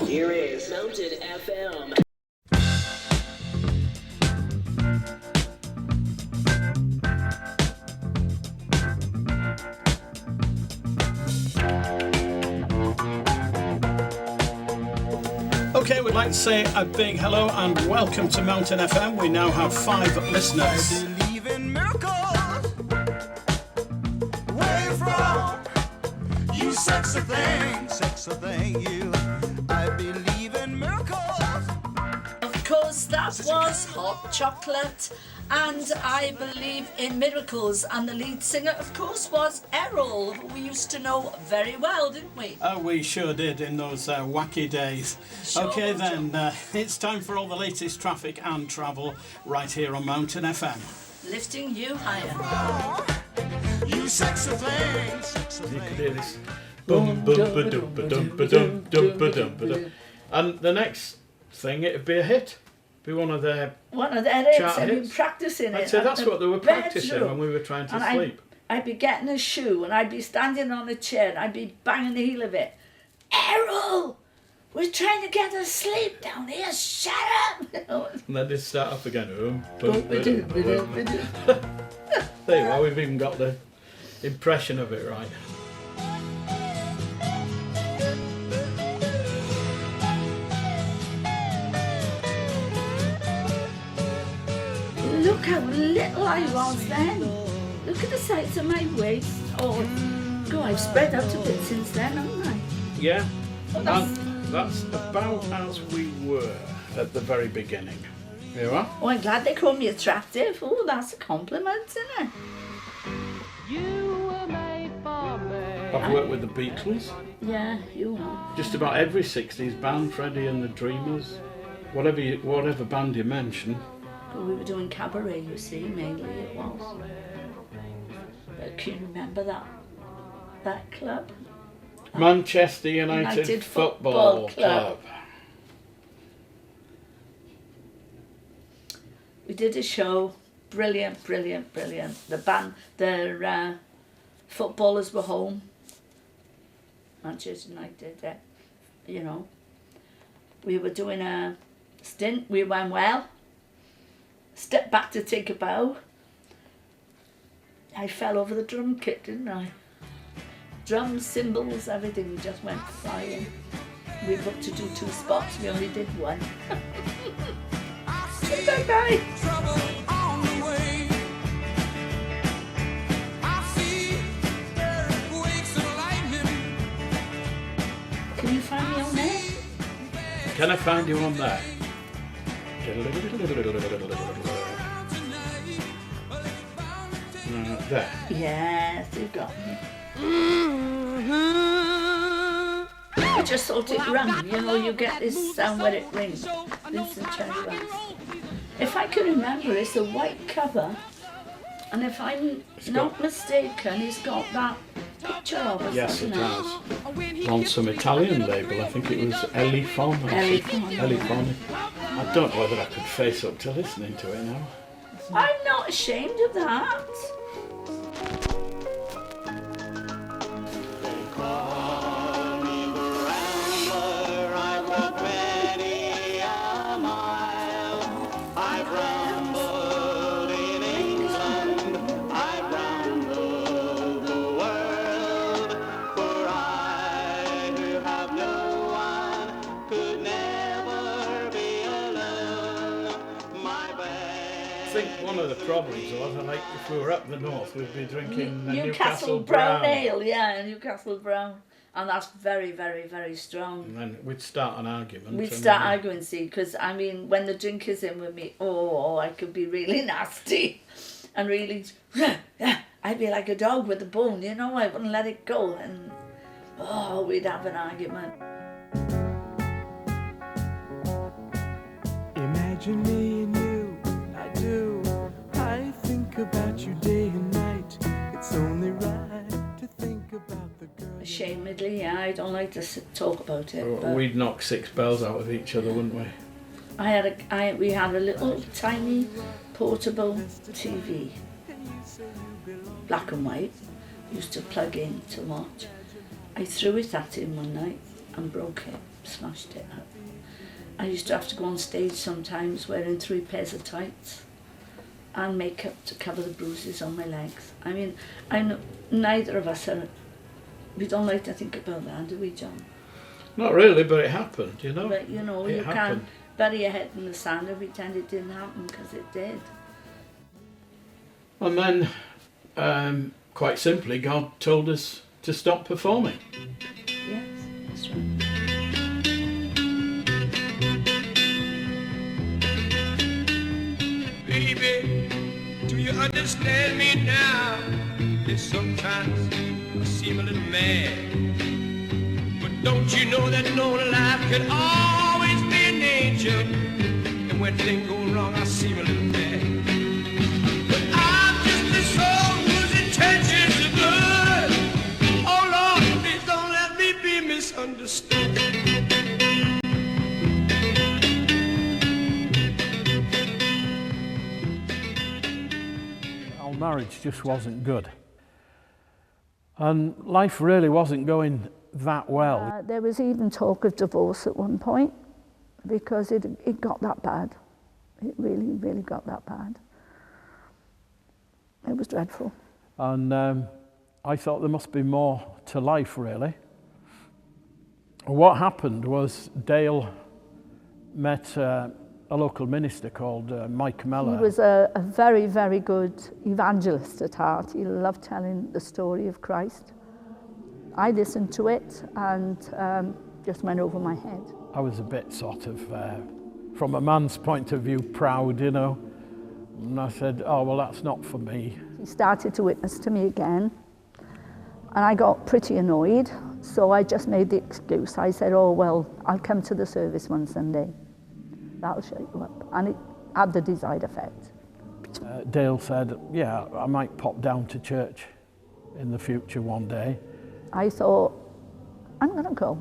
Here is Mountain FM. Okay, we'd like to say a big hello and welcome to Mountain FM. We now have 5 listeners. I believe in miracles. Where you from? You sexy thing, you. I believe in miracles. Of course, that was Hot Chocolate, and I believe in miracles. And the lead singer, of course, was Errol, who we used to know very well, didn't we? Oh, we sure did in those wacky days. Sure. Okay then, it's time for all the latest traffic and travel right here on Mountain FM. Lifting you higher. You sexy thing. You could hear this. Boom, boom, ba-dum, ba-dum, ba-dum, dum, ba-dum, ba-dum. And the next thing, it'd be a hit. Be one of their hits. chart I've been hits. practicing it. I'd say that's what they were practicing bedroom. when we were trying to And sleep. I'd be getting a shoe and I'd be standing on a chair and I'd be banging the heel of it. Errol, we're trying to get to sleep down here. Shut up. And then they'd start up again. Ba-dum. There you are, we've even got the impression of it right. Look how little I was then. Look at the size of my waist. Oh, God, I've spread out a bit since then, haven't I? Yeah, Well, and that's about as we were at the very beginning. There you are. Oh, I'm glad they call me attractive. Oh, that's a compliment, isn't it? I've worked with the Beatles, Yeah, you are. just about every 60s band, Freddie and the Dreamers, whatever band you mention. Well, we were doing cabaret, you see, mainly it was. But can you remember that club? Manchester United Football Club. We did a show, brilliant. The band, the footballers were home. Manchester United, you know. We were doing a stint, we went well. Stepped back to take a bow. I fell over the drum kit, didn't I? Drums, cymbals, everything just went flying. We booked to do 2 spots, we only did 1. Bye-bye. Trouble on the way. I see earthquakes and lightning. Can you find me on there? Can I find you on there? There. Yes, you got me. I just thought it rang. You know, you get this sound when it rings. Vincent Cherry Rice. If I can remember, it's a white cover. And if I'm not mistaken, it's got that picture of us. Yes, it hasn't has. On some Italian label, I think it was Elifon. Elifon. I don't know whether I could face up to listening to it now. I'm not ashamed of that. I think one of the problems was, like, if we were up the north, we'd be drinking Newcastle Brown Ale, yeah, Newcastle Brown. And that's very, very strong. And then we'd start an argument. We'd start arguing, see, because, I mean, when the drink is in with me, I could be really nasty. And really, I'd be like a dog with a bone, you know, I wouldn't let it go. And, we'd have an argument. Imagine me and you, I do. I think about you day and night. It's only right to think about the girl. Ashamedly, yeah, I don't like to talk about it. But We'd knock 6 bells out of each other, wouldn't we? we had a little tiny portable TV, black and white, used to plug in to watch. I threw it at him one night and broke it. smashed it up. I used to have to go on stage sometimes wearing 3 pairs of tights and makeup to cover the bruises on my legs. I mean, I know neither of us are, we don't like to think about that, do we, John? Not really, but it happened, you know. But you know, It you happened. can't bury your head in the sand and pretend it didn't happen, because it did. And then, quite simply, God told us to stop performing. Yes, that's right. Baby, do you understand me now? That sometimes I seem a little mad. But don't you know that no life can always be an angel? And when things go wrong, I seem a little mad. But I'm just a soul whose intentions are good. Oh Lord, please don't let me be misunderstood. Our marriage just wasn't good. And life really wasn't going that well. There was even talk of divorce at one point, because it got that bad. It really, really got that bad. It was dreadful. And I thought there must be more to life, really. What happened was Dale met a local minister called Mike Mellor. He was a very, very good evangelist at heart. He loved telling the story of Christ. I listened to it and just went over my head. I was a bit sort of, from a man's point of view, proud, you know. And I said, oh, well, that's not for me. He started to witness to me again, and I got pretty annoyed, so I just made the excuse. I said, oh, well, I'll come to the service one Sunday. That'll shut you up. And it had the desired effect. Dale said, yeah, I might pop down to church in the future one day. I thought, I'm going to go.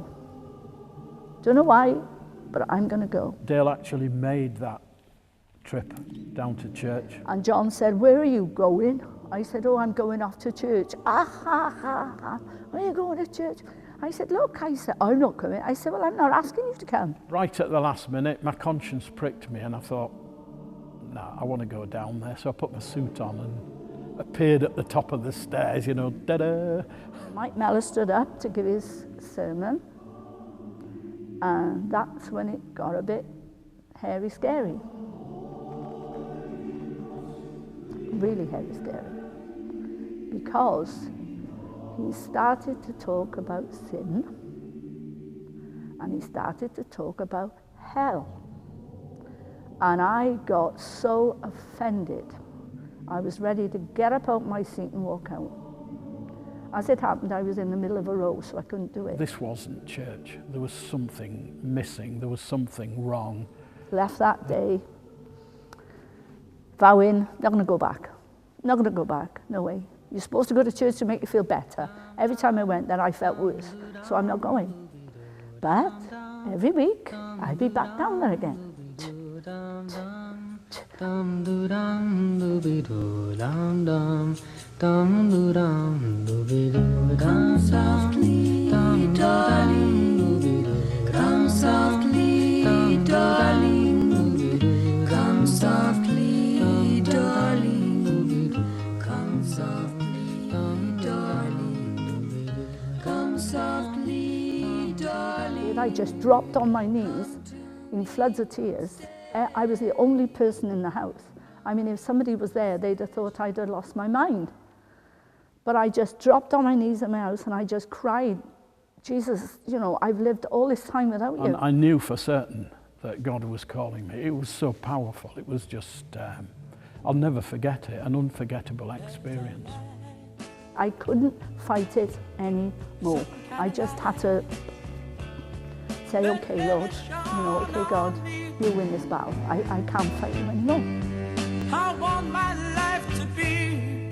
Don't know why, but I'm going to go. Dale actually made that trip down to church. And John said, where are you going? I said, oh, I'm going off to church. Ah, ha, ha, ha. Where are you going to church? I said, look, I said, I'm not coming. I said, well, I'm not asking you to come. Right at the last minute, my conscience pricked me and I thought, nah, I want to go down there. So I put my suit on and appeared at the top of the stairs, you know, da-da. Mike Mellor stood up to give his sermon, and that's when it got a bit hairy scary. Really hairy scary. Because he started to talk about sin, and he started to talk about hell. And I got so offended, I was ready to get up out my seat and walk out. As it happened, I was in the middle of a row, so I couldn't do it. This wasn't church. There was something missing. There was something wrong. Left that day, vowing, not going to go back. Not going to go back, no way. You're supposed to go to church to make you feel better. Every time I went there, I felt worse, so I'm not going. But every week, I'd be back down there again. Come softly, darling. Come softly, darling. Come softly, darling. Come softly, darling. Come softly, darling. I just dropped on my knees in floods of tears. I was the only person in the house. I mean, if somebody was there, they'd have thought I'd have lost my mind. But I just dropped on my knees in my house and I just cried, Jesus, you know, I've lived all this time without you. And I knew for certain that God was calling me. It was so powerful. It was just, I'll never forget it, an unforgettable experience. I couldn't fight it anymore. I just had to say, okay, Lord, you know, okay, God, you win this battle. I can't fight you anymore. I want my life to be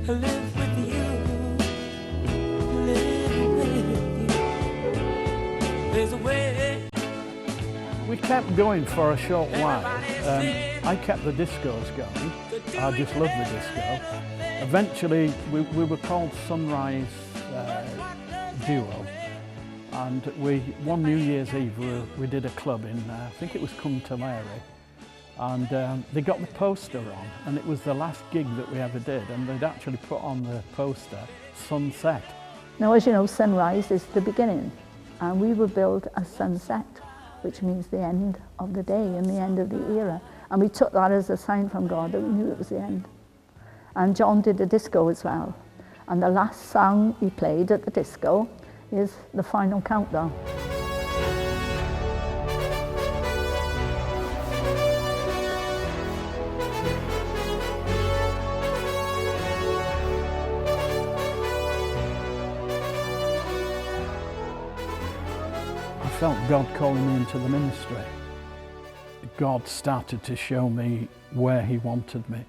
live with you, live with you. There's a way. We kept going for a short while. I kept the discos going. I just loved the disco. Eventually, we were called Sunrise Duo, And one New Year's Eve, we did a club in, I think it was Cumtolary, and they got the poster on, and it was the last gig that we ever did, and they'd actually put on the poster, Sunset. Now, as you know, sunrise is the beginning, and we were billed as sunset, which means the end of the day and the end of the era. And we took that as a sign from God that we knew it was the end. And John did a disco as well. And the last song he played at the disco is The Final Countdown. I felt God calling me into the ministry. God started to show me where he wanted me.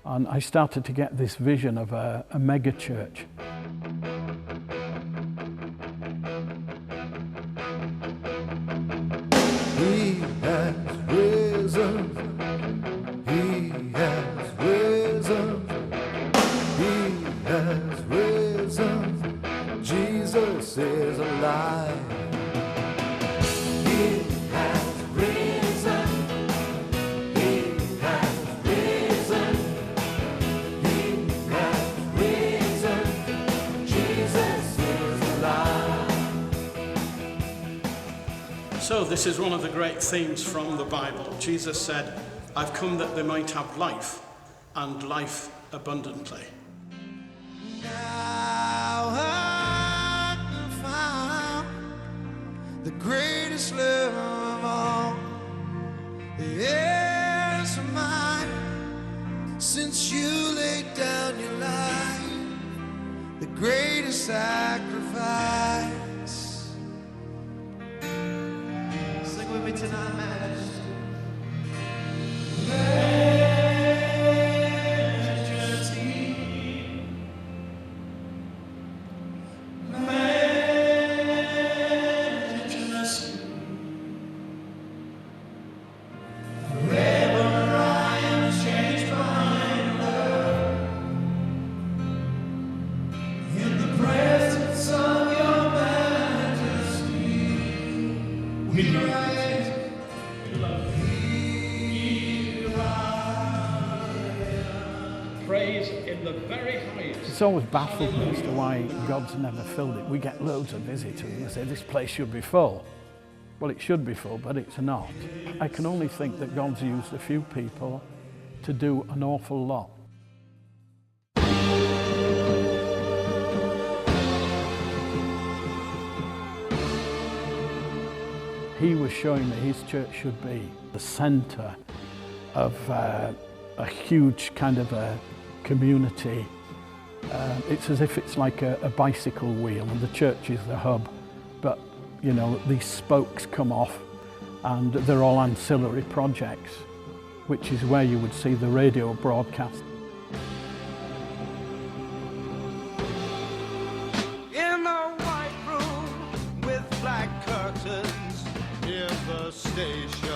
And I started to get this vision of a mega church. He has risen. He has risen. He has risen. Jesus is alive. He has risen. He has risen. He has risen. Jesus is alive. So this is one of the great themes from the Bible. Jesus said, I've come that they might have life, and life abundantly. Now I found the greatest love of all. Yes, mine. Since you laid down your life, the greatest sacrifice. Sing with me tonight, Majesty. Praise in the very highest. It's always baffled me as to why God's never filled it. We get loads of visitors and they say this place should be full. Well, it should be full, but it's not. I can only think that God's used a few people to do an awful lot. He was showing me his church should be the centre of a huge kind of a community. It's as if it's like a bicycle wheel and the church is the hub, but you know, these spokes come off and they're all ancillary projects, which is where you would see the radio broadcast. In a white room with black curtains, here's the station.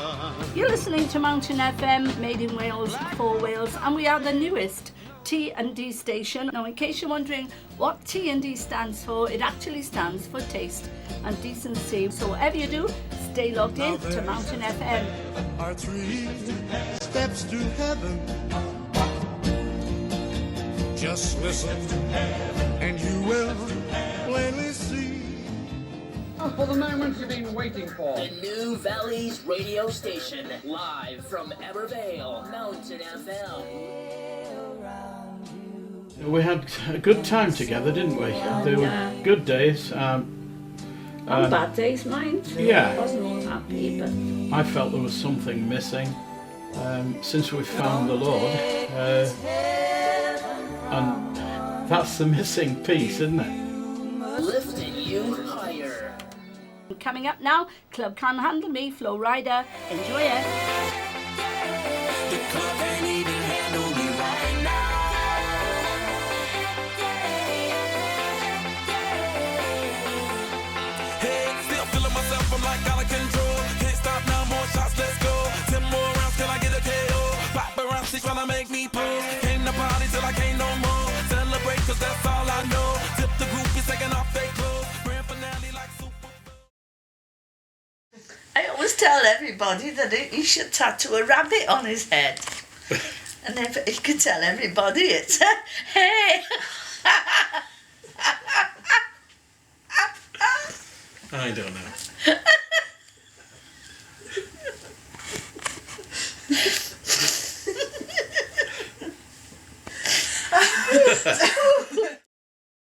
You're listening to Mountain FM, made in Wales, for Wales, and we are the newest T&D station. Now, in case you're wondering what T&D stands for, it actually stands for taste and decency. So whatever you do, stay logged in to Mountain FM. Are 3 steps to heaven. Just listen, and you will plainly see. For the moment you've been waiting for. The New Valleys radio station, live from Evervale, Mountain FM. We had a good time together, didn't we? There were good days. On bad days, mind. Yeah. I wasn't all happy, but I felt there was something missing since we found the Lord. And that's the missing piece, isn't it? Lifting you higher. coming up now, Club Can't Handle Me, Flo Rida. Enjoy it. The club can't even handle me right now. Hey, still feeling myself, I'm like out of control. Can't stop now, more shots, let's go. 10 more rounds, can I get a KO? Pop around, she's trying to make me pull. Came to party till I can't no more. Celebrate, cause that's all I know. Tip the group, is taking off fake clothes. Grand finale like Super. just tell everybody that he should tattoo a rabbit on his head. And if he could tell everybody it's hey. I don't know.